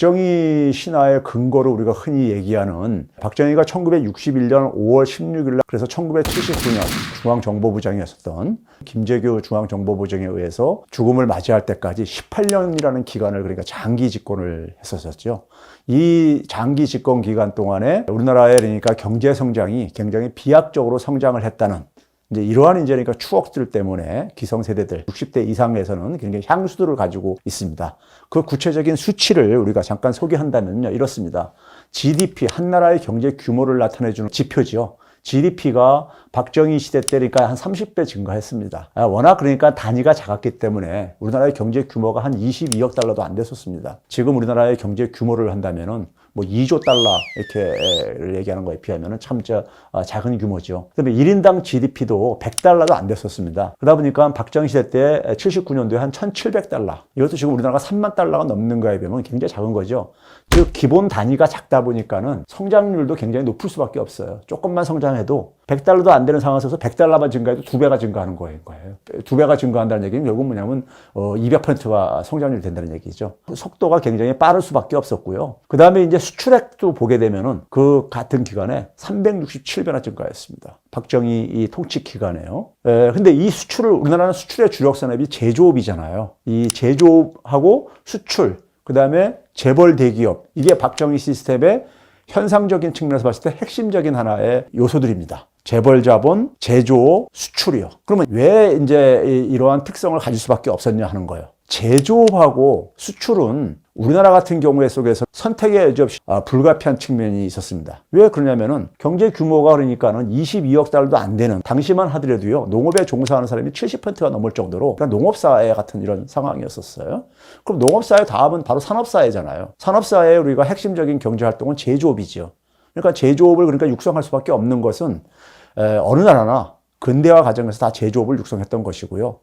박정희 신화의 근거로 우리가 흔히 얘기하는 박정희가 1961년 5월 16일 날 그래서 1979년 중앙정보부장이었었던 김재규 중앙정보부장에 의해서 죽음을 맞이할 때까지 18년이라는 기간을 그러니까 장기 집권을 했었었죠. 이 장기 집권 기간 동안에 우리나라의 그러니까 경제 성장이 굉장히 비약적으로 성장을 했다는 이제 이러한 이제 그러니까 추억들 때문에 기성세대들 60대 이상에서는 굉장히 향수들을 가지고 있습니다. 그 구체적인 수치를 우리가 잠깐 소개한다면요, 이렇습니다. GDP, 한 나라의 경제 규모를 나타내주는 지표지요. GDP가 박정희 시대 때 그러니까 한 30배 증가했습니다. 워낙 그러니까 단위가 작았기 때문에 우리나라의 경제 규모가 한 22억 달러도 안 됐었습니다. 지금 우리나라의 경제 규모를 한다면은 뭐 2조 달러 이렇게 얘기하는 거에 비하면은 참 작은 규모죠. 그다음에 1인당 GDP도 100달러도 안 됐었습니다. 그러다 보니까 박정희 시대 때 79년도에 한 1,700달러. 이것도 지금 우리나라가 3만 달러가 넘는 거에 비하면 굉장히 작은 거죠. 즉 기본 단위가 작다 보니까는 성장률도 굉장히 높을 수밖에 없어요. 조금만 성장해도 100달러도 안 되는 상황에서 100달러만 증가해도 2배가 증가하는 거예요. 2배가 증가한다는 얘기는 결국 뭐냐면 200%가 성장률이 된다는 얘기죠. 속도가 굉장히 빠를 수밖에 없었고요. 그 다음에 이제 수출액도 보게 되면은 그 같은 기간에 367배나 증가했습니다. 박정희 이 통치 기간에요. 근데 이 수출을 우리나라는 수출의 주력 산업이 제조업이잖아요. 이 제조업하고 수출, 그 다음에 재벌 대기업, 이게 박정희 시스템의 현상적인 측면에서 봤을 때 핵심적인 하나의 요소들입니다. 재벌 자본, 제조업, 수출이요. 그러면 왜 이제 이러한 특성을 가질 수밖에 없었냐 하는 거예요. 제조업하고 수출은 우리나라 같은 경우에 속에서 선택의 여지 없이 불가피한 측면이 있었습니다. 왜 그러냐면은 경제 규모가 그러니까는 22억 달러도 안 되는 당시만 하더라도요, 농업에 종사하는 사람이 70%가 넘을 정도로 그러니까 농업사회 같은 이런 상황이었었어요. 그럼 농업사회 다음은 바로 산업사회잖아요. 산업사회의 우리가 핵심적인 경제 활동은 제조업이죠. 그러니까 제조업을 그러니까 육성할 수밖에 없는 것은 어느 나라나 근대화 과정에서 다 제조업을 육성했던 것이고요.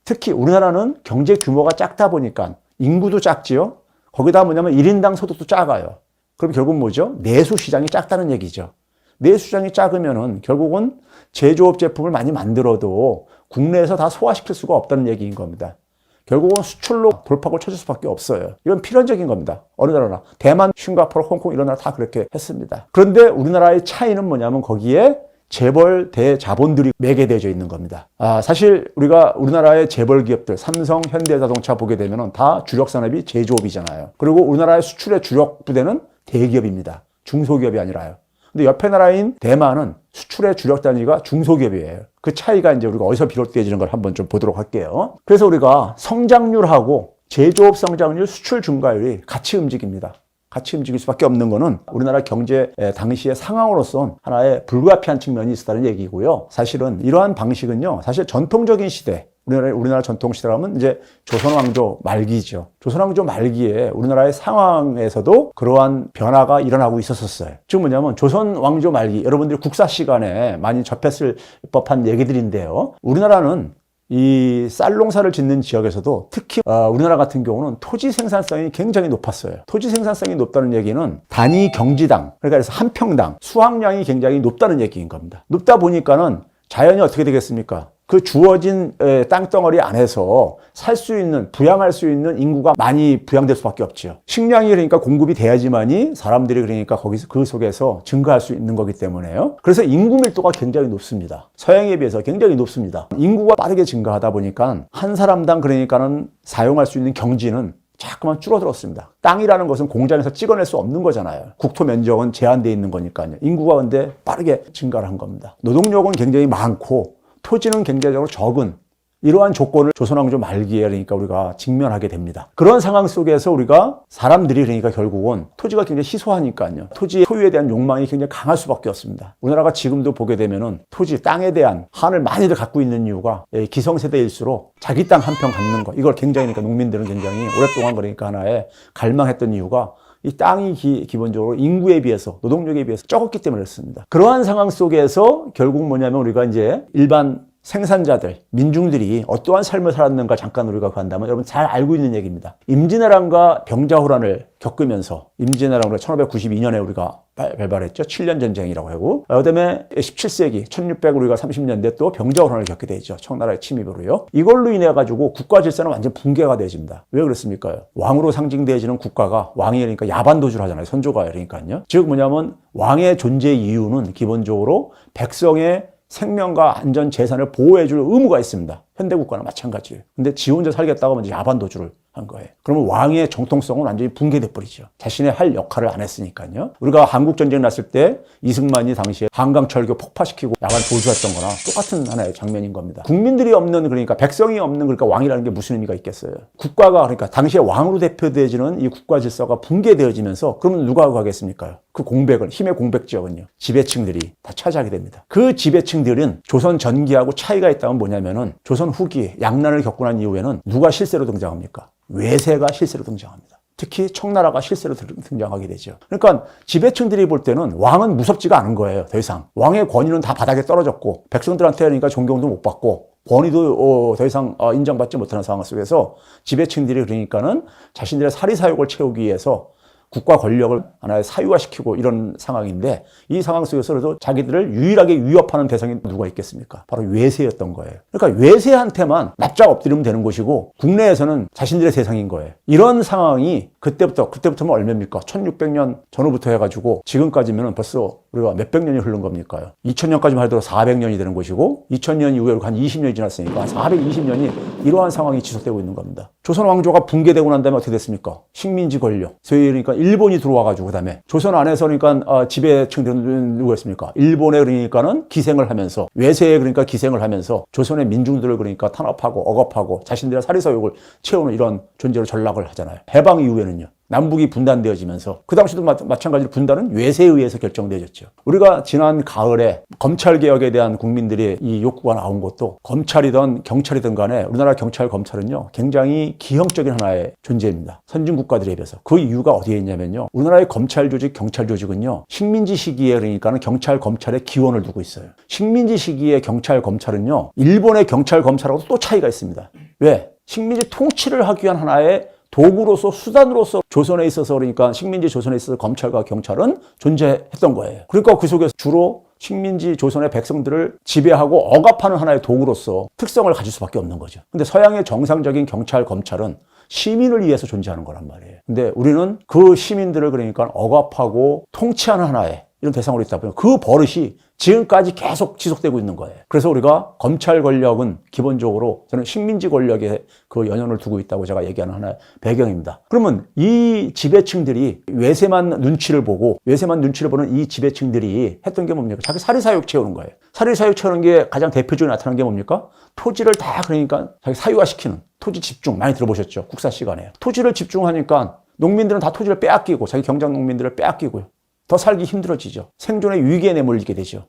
특히 우리나라는 경제 규모가 작다 보니까 인구도 작지요. 거기다 뭐냐면 1인당 소득도 작아요. 그럼 결국 뭐죠? 내수 시장이 작다는 얘기죠. 내수 시장이 작으면은 결국은 제조업 제품을 많이 만들어도 국내에서 다 소화시킬 수가 없다는 얘기인 겁니다. 결국은 수출로 돌파구를 찾을 수밖에 없어요. 이건 필연적인 겁니다. 어느 나라나. 대만, 싱가포르, 홍콩 이런 나라 다 그렇게 했습니다. 그런데 우리나라의 차이는 뭐냐면 거기에 재벌 대자본들이 매개되어져 있는 겁니다. 사실 우리나라의 재벌 기업들, 삼성, 현대자동차 보게 되면 다 주력 산업이 제조업이잖아요. 그리고 우리나라의 수출의 주력 부대는 대기업입니다. 중소기업이 아니라요. 근데 옆에 나라인 대만은 수출의 주력 단위가 중소기업이에요. 그 차이가 이제 우리가 어디서 비롯되어지는 걸 한번 좀 보도록 할게요. 그래서 우리가 성장률하고 제조업 성장률, 수출 증가율이 같이 움직입니다. 같이 움직일 수밖에 없는 거는 우리나라 경제 당시의 상황으로선 하나의 불가피한 측면이 있었다는 얘기고요. 사실은 이러한 방식은요, 사실 전통적인 시대, 우리나라 전통 시대라 하면 이제 조선왕조 말기죠. 조선왕조 말기에 우리나라의 상황에서도 그러한 변화가 일어나고 있었어요. 즉 뭐냐면 조선왕조 말기, 여러분들이 국사 시간에 많이 접했을 법한 얘기들인데요. 우리나라는 이 쌀농사를 짓는 지역에서도 특히 우리나라 같은 경우는 토지 생산성이 굉장히 높았어요. 토지 생산성이 높다는 얘기는 단위 경지당, 그러니까 그래서 한 평당 수확량이 굉장히 높다는 얘기인 겁니다. 높다 보니까는 자연이 어떻게 되겠습니까? 그 주어진 땅덩어리 안에서 살 수 있는, 부양할 수 있는 인구가 많이 부양될 수밖에 없죠. 식량이 그러니까 공급이 돼야지만이 사람들이 그러니까 거기서 그 속에서 증가할 수 있는 거기 때문에요. 그래서 인구 밀도가 굉장히 높습니다. 서양에 비해서 굉장히 높습니다. 인구가 빠르게 증가하다 보니까 한 사람당 그러니까는 사용할 수 있는 경지는 자꾸만 줄어들었습니다. 땅이라는 것은 공장에서 찍어낼 수 없는 거잖아요. 국토 면적은 제한되어 있는 거니까요. 인구가 근데 빠르게 증가를 한 겁니다. 노동력은 굉장히 많고 토지는 경제적으로 적은 이러한 조건을 조선왕조 말기에 그러니까 우리가 직면하게 됩니다. 그런 상황 속에서 우리가 사람들이 그러니까 결국은 토지가 굉장히 희소하니까요. 토지 소유에 대한 욕망이 굉장히 강할 수밖에 없습니다. 우리나라가 지금도 보게 되면은 토지, 땅에 대한 한을 많이들 갖고 있는 이유가 기성세대일수록 자기 땅 한 평 갖는 거, 이걸 굉장히 그러니까 농민들은 굉장히 오랫동안 그러니까 하나의 갈망했던 이유가 이 땅이 기본적으로 인구에 비해서, 노동력에 비해서 적었기 때문에 그렇습니다. 그러한 상황 속에서 결국 뭐냐면 우리가 이제 일반 생산자들, 민중들이 어떠한 삶을 살았는가 잠깐 우리가 간다면 여러분 잘 알고 있는 얘기입니다. 임진왜란과 병자호란을 겪으면서 임진왜란을 1592년에 우리가 발발했죠. 7년 전쟁이라고 하고 그다음에 17세기 1600 우리가 30년대 또 병자호란을 겪게 되죠. 청나라의 침입으로요. 이걸로 인해 가지고 국가 질서는 완전 붕괴가 되어집니다. 왜 그렇습니까? 왕으로 상징되어지는 국가가 왕이 그러니까 야반도주를 하잖아요. 선조가 그러니까요. 즉 뭐냐면 왕의 존재 이유는 기본적으로 백성의 생명과 안전 재산을 보호해줄 의무가 있습니다. 현대국가는 마찬가지예요. 근데 지 혼자 살겠다고 먼저 야반도주를 한 거예요. 그러면 왕의 정통성은 완전히 붕괴돼 버리죠. 자신의 할 역할을 안 했으니까요. 우리가 한국전쟁 났을 때 이승만이 당시에 한강철교 폭파시키고 야간 도주했던 거나 똑같은 하나의 장면인 겁니다. 국민들이 없는 그러니까 백성이 없는 그러니까 왕이라는 게 무슨 의미가 있겠어요. 국가가 그러니까 당시에 왕으로 대표되어지는 이 국가 질서가 붕괴되어지면서 그러면 누가 가겠습니까? 그 공백을 힘의 공백 지역은요. 지배층들이 다 차지하게 됩니다. 그 지배층들은 조선 전기하고 차이가 있다면 뭐냐면은 조선 후기 양난을 겪고 난 이후에는 누가 실세로 등장합니까? 외세가 실세로 등장합니다. 특히 청나라가 실세로 등장하게 되죠. 그러니까 지배층들이 볼 때는 왕은 무섭지가 않은 거예요. 더 이상. 왕의 권위는 다 바닥에 떨어졌고 백성들한테 그러니까 존경도 못 받고 권위도 더 이상 인정받지 못하는 상황 속에서 지배층들이 그러니까는 자신들의 사리사욕을 채우기 위해서 국가 권력을 하나의 사유화시키고 이런 상황인데 이 상황 속에서도 자기들을 유일하게 위협하는 대상이 누가 있겠습니까? 바로 외세였던 거예요. 그러니까 외세한테만 납작 엎드리면 되는 것이고 국내에서는 자신들의 세상인 거예요. 이런 상황이 그때부터면 얼마입니까? 1600년 전후부터 해가지고 지금까지면 벌써 우리가 몇백 년이 흐른 겁니까요? 2000년까지만 하더라도 400년이 되는 것이고 2000년 이후에 한 20년이 지났으니까 420년이 이러한 상황이 지속되고 있는 겁니다. 조선 왕조가 붕괴되고 난 다음에 어떻게 됐습니까? 식민지 권력. 소위 그러니까 일본이 들어와가지고 그다음에 조선 안에서 그러니까 지배층들은 누구였습니까? 일본에 그러니까는 기생을 하면서 외세에 그러니까 기생을 하면서 조선의 민중들을 그러니까 탄압하고 억압하고 자신들의 사리사욕을 채우는 이런 존재로 전락을 하잖아요. 해방 이후에는요. 남북이 분단되어지면서 그 당시도 마찬가지로 분단은 외세에 의해서 결정되어졌죠. 우리가 지난 가을에 검찰개혁에 대한 국민들의 이 욕구가 나온 것도 검찰이든 경찰이든 간에 우리나라 경찰, 검찰은요 굉장히 기형적인 하나의 존재입니다. 선진국가들에 비해서. 그 이유가 어디에 있냐면요. 우리나라의 검찰 조직, 경찰 조직은요 식민지 시기에 그러니까는 경찰, 검찰의 기원을 두고 있어요. 식민지 시기의 경찰, 검찰은요 일본의 경찰, 검찰하고도 또 차이가 있습니다. 왜? 식민지 통치를 하기 위한 하나의 도구로서 수단으로서 조선에 있어서 그러니까 식민지 조선에 있어서 검찰과 경찰은 존재했던 거예요. 그러니까 그 속에서 주로 식민지 조선의 백성들을 지배하고 억압하는 하나의 도구로서 특성을 가질 수밖에 없는 거죠. 근데 서양의 정상적인 경찰, 검찰은 시민을 위해서 존재하는 거란 말이에요. 근데 우리는 그 시민들을 그러니까 억압하고 통치하는 하나의 이런 대상으로 있다 보니 그 버릇이 지금까지 계속 지속되고 있는 거예요. 그래서 우리가 검찰 권력은 기본적으로 저는 식민지 권력에 그 연연을 두고 있다고 제가 얘기하는 하나의 배경입니다. 그러면 이 지배층들이 외세만 눈치를 보는 이 지배층들이 했던 게 뭡니까? 자기 사리사욕 채우는 거예요. 사리사욕 채우는 게 가장 대표적으로 나타나는 게 뭡니까? 토지를 다 그러니까 자기 사유화시키는 토지 집중 많이 들어보셨죠? 국사 시간에. 토지를 집중하니까 농민들은 다 토지를 빼앗기고 자기 경작 농민들을 빼앗기고요. 더 살기 힘들어지죠. 생존의 위기에 내몰리게 되죠.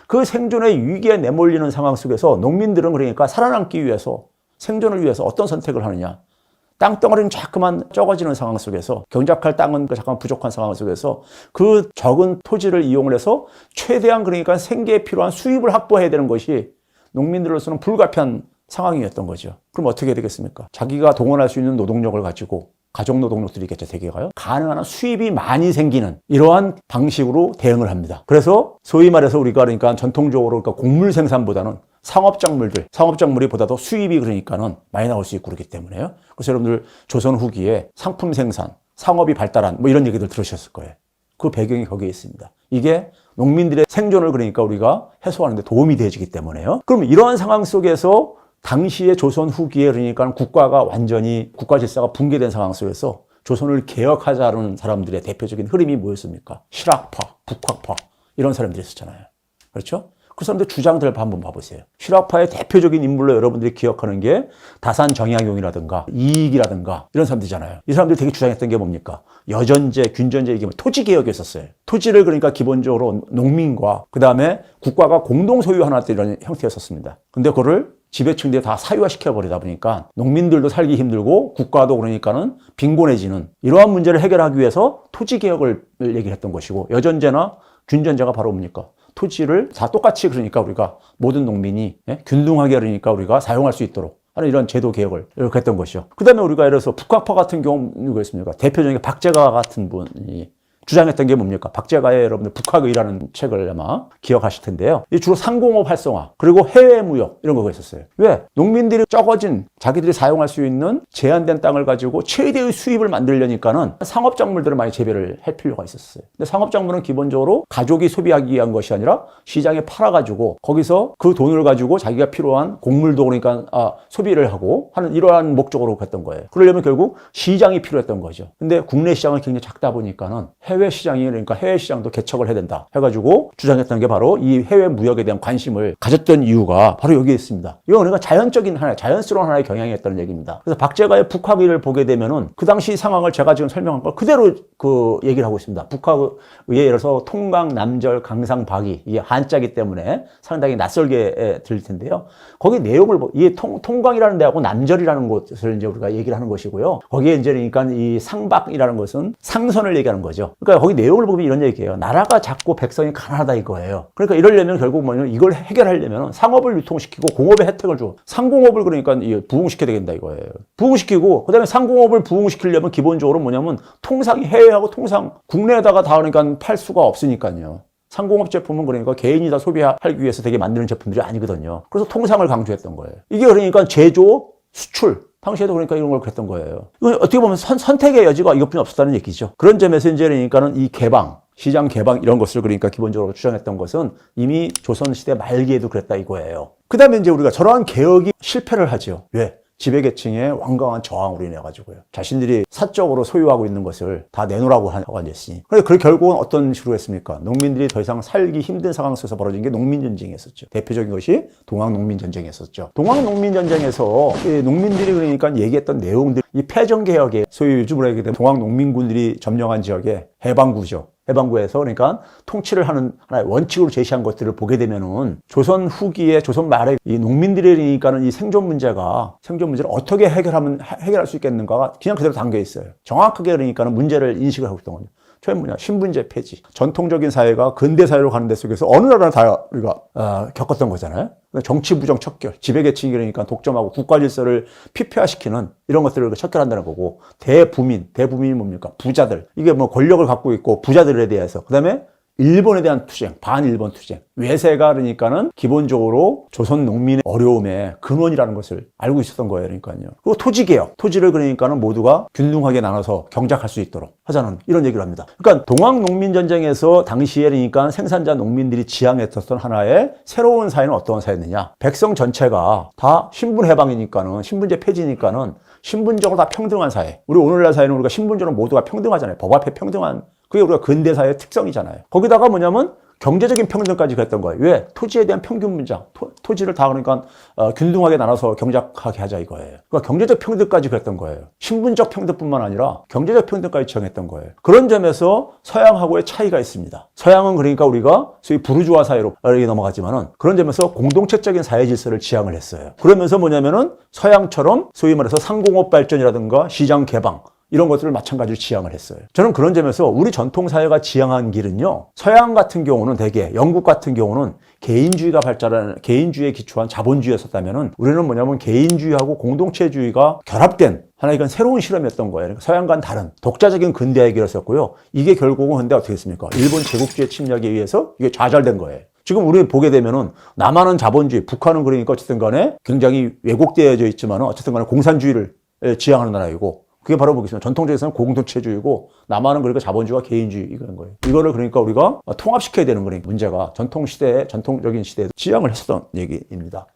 그 생존의 위기에 내몰리는 상황 속에서 농민들은 그러니까 살아남기 위해서 생존을 위해서 어떤 선택을 하느냐. 땅덩어리는 자꾸만 적어지는 상황 속에서 경작할 땅은 잠깐 부족한 상황 속에서 그 적은 토지를 이용을 해서 최대한 그러니까 생계에 필요한 수입을 확보해야 되는 것이 농민들로서는 불가피한 상황이었던 거죠. 그럼 어떻게 되겠습니까? 자기가 동원할 수 있는 노동력을 가지고 가족노동력들이겠죠, 대개가요. 가능한 한 수입이 많이 생기는 이러한 방식으로 대응을 합니다. 그래서 소위 말해서 우리가 그러니까 전통적으로 그러니까 곡물 생산보다는 상업작물이 보다 더 수입이 그러니까는 많이 나올 수 있고 그렇기 때문에요. 그래서 여러분들 조선 후기에 상품 생산, 상업이 발달한 뭐 이런 얘기들 들으셨을 거예요. 그 배경이 거기에 있습니다. 이게 농민들의 생존을 그러니까 우리가 해소하는 데 도움이 되어지기 때문에요. 그럼 이러한 상황 속에서 당시의 조선 후기에 그러니까 국가가 완전히 국가 질서가 붕괴된 상황 속에서 조선을 개혁하자는 사람들의 대표적인 흐름이 뭐였습니까? 실학파, 북학파 이런 사람들이 있었잖아요. 그렇죠? 그 사람들 주장들을 한번 봐보세요. 실학파의 대표적인 인물로 여러분들이 기억하는 게 다산 정약용이라든가 이익이라든가 이런 사람들이잖아요. 이 사람들이 되게 주장했던 게 뭡니까? 여전제, 균전제 이게 토지개혁이었어요. 토지를 그러니까 기본적으로 농민과 그 다음에 국가가 공동 소유하는 이런 형태였었습니다. 근데 그거를 지배층들이 다 사유화시켜버리다 보니까 농민들도 살기 힘들고 국가도 그러니까는 빈곤해지는 이러한 문제를 해결하기 위해서 토지개혁을 얘기를 했던 것이고 여전제나 균전제가 바로 뭡니까? 토지를 다 똑같이 그러니까 우리가 모든 농민이 균등하게 그러니까 우리가 사용할 수 있도록 하는 이런 제도 개혁을 이렇게 했던 것이죠. 그 다음에 우리가 예를 들어서 북학파 같은 경우는 누가 있습니까? 대표적인 박제가 같은 분이 주장했던 게 뭡니까? 박제가의 여러분들 북학의라는 책을 아마 기억하실 텐데요. 이 주로 상공업 활성화 그리고 해외 무역 이런 거가 있었어요. 왜? 농민들이 적어진 자기들이 사용할 수 있는 제한된 땅을 가지고 최대의 수입을 만들려니까는 상업작물들을 많이 재배를 할 필요가 있었어요. 근데 상업작물은 기본적으로 가족이 소비하기 위한 것이 아니라 시장에 팔아가지고 거기서 그 돈을 가지고 자기가 필요한 곡물도 그러니까 소비를 하고 하는 이러한 목적으로 했던 거예요. 그러려면 결국 시장이 필요했던 거죠. 근데 국내 시장은 굉장히 작다 보니까는 해외 시장이 그러니까 해외 시장도 개척을 해야 된다 해가지고 주장했던 게 바로 이 해외 무역에 대한 관심을 가졌던 이유가 바로 여기에 있습니다. 이건 그러니까 자연적인 하나의 자연스러운 하나의 경향이었다는 얘기입니다. 그래서 박제가의 북학의를 보게 되면은 그 당시 상황을 제가 지금 설명한 걸 그대로 그 얘기를 하고 있습니다. 북학의에 예를 들어서 통강, 남절, 강상, 박이 이게 한자기 때문에 상당히 낯설게 들릴 텐데요. 거기 내용을 이 통강이라는 데하고 남절이라는 곳을 이제 우리가 얘기를 하는 것이고요. 거기에 이제 그러니까 이 상박이라는 것은 상선을 얘기하는 거죠. 그러니까 거기 내용을 보면 이런 얘기예요. 나라가 작고 백성이 가난하다 이거예요. 그러니까 이러려면 결국 뭐냐면 이걸 해결하려면 상업을 유통시키고 공업의 혜택을 줘. 상공업을 그러니까 부흥시켜야 되겠다 이거예요. 부흥시키고 그다음에 상공업을 부흥시키려면 기본적으로 뭐냐면 통상이 해외하고 통상 국내에다가 다 그러니까 팔 수가 없으니까요. 상공업 제품은 그러니까 개인이 다 소비하기 위해서 되게 만드는 제품들이 아니거든요. 그래서 통상을 강조했던 거예요. 이게 그러니까 제조, 수출 당시에도 그러니까 이런 걸 그랬던 거예요. 이건 어떻게 보면 선택의 여지가 이것뿐이 없었다는 얘기죠. 그런 점에서 이제 그러니까는 이 개방, 시장 개방 이런 것을 그러니까 기본적으로 주장했던 것은 이미 조선시대 말기에도 그랬다 이거예요. 그 다음에 이제 우리가 저러한 개혁이 실패를 하죠. 왜? 지배계층의 완강한 저항으로 인해 가지고요. 자신들이 사적으로 소유하고 있는 것을 다 내놓으라고 하고 앉았으니. 그래서 결국은 어떤 식으로 했습니까? 농민들이 더 이상 살기 힘든 상황 속에서 벌어진 게 농민전쟁이었었죠. 대표적인 것이 동학농민전쟁이었었죠. 동학농민전쟁에서 농민들이 그러니까 얘기했던 내용들, 이 패전개혁에 소위 요즘으로 얘기하는 동학농민군들이 점령한 지역의 해방구죠. 해방구에서 그러니까 통치를 하는 하나의 원칙으로 제시한 것들을 보게 되면은 조선 후기에 조선 말에 이 농민들이 그러니까는 이 생존 문제를 어떻게 해결할 수 있겠는가가 그냥 그대로 담겨 있어요. 정확하게 그러니까는 문제를 인식을 하고 있던 거죠. 처음에 뭐냐? 신분제 폐지. 전통적인 사회가 근대 사회로 가는 데 속에서 어느 나라나 다 우리가 겪었던 거잖아요. 정치 부정 척결, 지배계층이 그러니까 독점하고 국가 질서를 피폐화시키는 이런 것들을 척결한다는 거고, 대부민이 뭡니까? 부자들. 이게 뭐 권력을 갖고 있고 부자들에 대해서. 그다음에 일본에 대한 투쟁, 반일본 투쟁. 외세가 그러니까는 기본적으로 조선 농민의 어려움의 근원이라는 것을 알고 있었던 거예요. 그러니까요. 그리고 토지개혁. 토지를 그러니까는 모두가 균등하게 나눠서 경작할 수 있도록 하자는 이런 얘기를 합니다. 그러니까 동학농민전쟁에서 당시에 그러니까 생산자 농민들이 지향했었던 하나의 새로운 사회는 어떤 사회였느냐. 백성 전체가 다 신분해방이니까는, 신분제 폐지니까는 신분적으로 다 평등한 사회. 우리 오늘날 사회는 우리가 신분적으로 모두가 평등하잖아요. 법 앞에 평등한. 그게 우리가 근대사회의 특성이잖아요. 거기다가 뭐냐면 경제적인 평등까지 그랬던 거예요. 왜? 토지에 대한 평균 문장. 토지를 다 그러니까 균등하게 나눠서 경작하게 하자 이거예요. 그러니까 경제적 평등까지 그랬던 거예요. 신분적 평등뿐만 아니라 경제적 평등까지 지향했던 거예요. 그런 점에서 서양하고의 차이가 있습니다. 서양은 그러니까 우리가 소위 부르주아 사회로 넘어가지만은 그런 점에서 공동체적인 사회 질서를 지향을 했어요. 그러면서 뭐냐면은 서양처럼 소위 말해서 상공업 발전이라든가 시장 개방 이런 것들을 마찬가지로 지향을 했어요. 저는 그런 점에서 우리 전통사회가 지향한 길은요, 서양 같은 경우는 대개, 영국 같은 경우는 개인주의가 발달하는, 개인주의에 기초한 자본주의였었다면은 우리는 뭐냐면 개인주의하고 공동체주의가 결합된 하나의 이건 새로운 실험이었던 거예요. 그러니까 서양과는 다른 독자적인 근대화의 길이었었고요. 이게 결국은 근데 어떻게 했습니까? 일본 제국주의 침략에 의해서 이게 좌절된 거예요. 지금 우리 보게 되면은 남한은 자본주의, 북한은 그러니까 어쨌든 간에 굉장히 왜곡되어져 있지만은 어쨌든 간에 공산주의를 지향하는 나라이고, 그게 바로 보겠습니다. 전통적에서는 공동체주의고 남한은 그러니까 자본주의와 개인주의 이런 거예요. 이거를 그러니까 우리가 통합시켜야 되는 거니까 문제가 전통적인 시대에 지향을 했었던 얘기입니다.